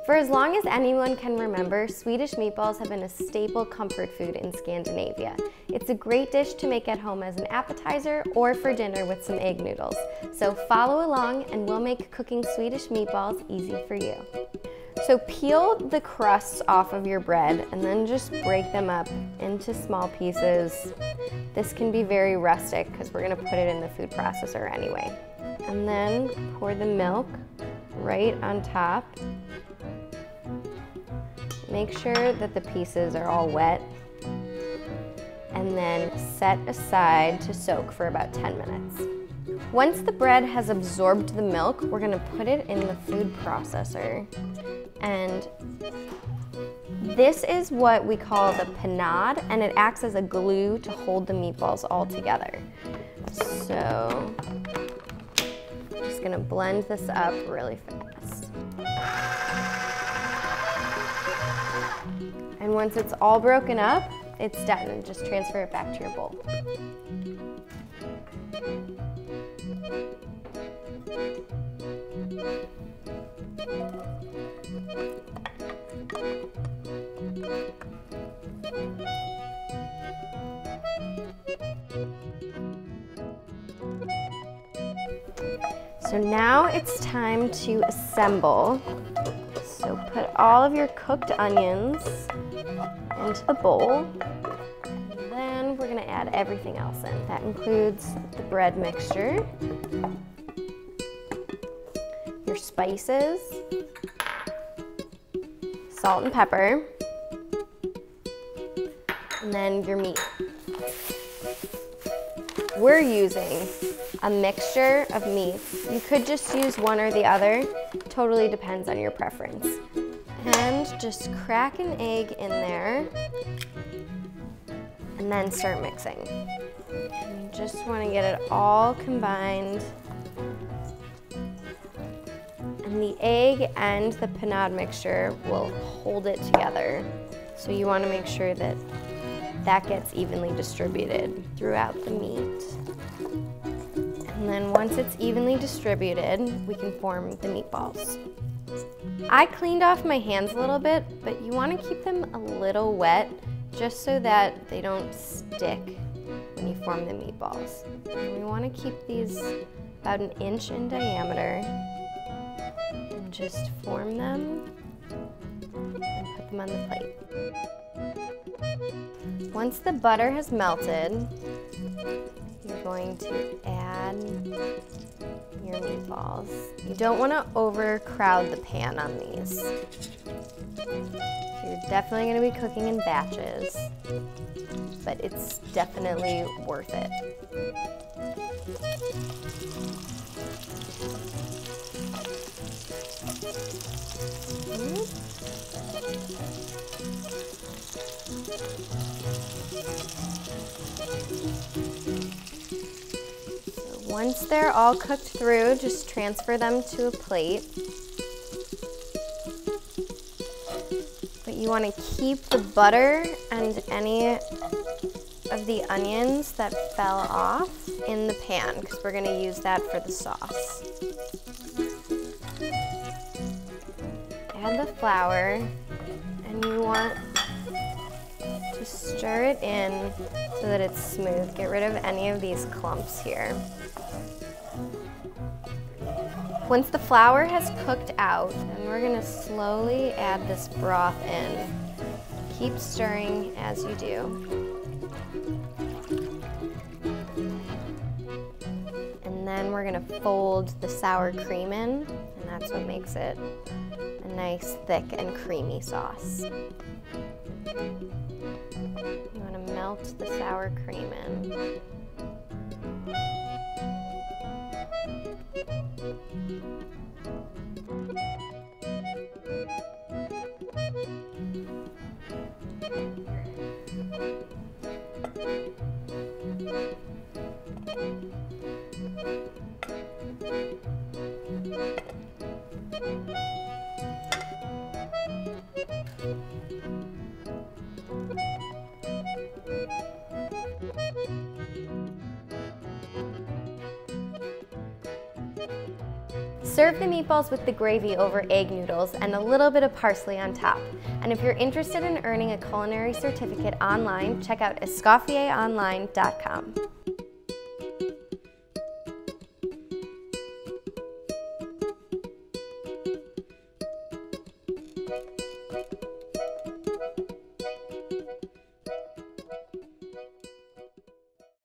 For as long as anyone can remember, Swedish meatballs have been a staple comfort food in Scandinavia. It's a great dish to make at home as an appetizer or for dinner with some egg noodles. So follow along and we'll make cooking Swedish meatballs easy for you. So peel the crusts off of your bread and then just break them up into small pieces. This can be very rustic because we're going to put it in the food processor anyway. And then pour the milk right on top. Make sure that the pieces are all wet and then set aside to soak for about 10 minutes. Once the bread has absorbed the milk, we're going to put it in the food processor. And this is what we call the panade, and it acts as a glue to hold the meatballs all together. So I'm just gonna blend this up really fast. And once it's all broken up, it's done. Just transfer it back to your bowl. So now it's time to assemble. So put all of your cooked onions into the bowl. And then we're gonna add everything else in. That includes the bread mixture, your spices, salt and pepper, and then your meat. We're using a mixture of meats. You could just use one or the other. Totally depends on your preference. And just crack an egg in there and then start mixing. And you just want to get it all combined. And the egg and the panade mixture will hold it together. So you want to make sure that that gets evenly distributed throughout the meat. And then once it's evenly distributed, we can form the meatballs. I cleaned off my hands a little bit, but you want to keep them a little wet just so that they don't stick when you form the meatballs. And we want to keep these about 1 inch in diameter and just form them and put them on the plate. Once the butter has melted, you're going to add your meatballs. You don't want to overcrowd the pan on these. So you're definitely going to be cooking in batches, but it's definitely worth it. Once they're all cooked through, just transfer them to a plate. But you want to keep the butter and any of the onions that fell off in the pan because we're going to use that for the sauce. Add the flour and you want to stir it in so that it's smooth. Get rid of any of these clumps here. Once the flour has cooked out, then we're going to slowly add this broth in. Keep stirring as you do. And then we're going to fold the sour cream in, and that's what makes it a nice, thick, and creamy sauce. You want to melt the sour cream in. Serve the meatballs with the gravy over egg noodles and a little bit of parsley on top. And if you're interested in earning a culinary certificate online, check out escoffieronline.com.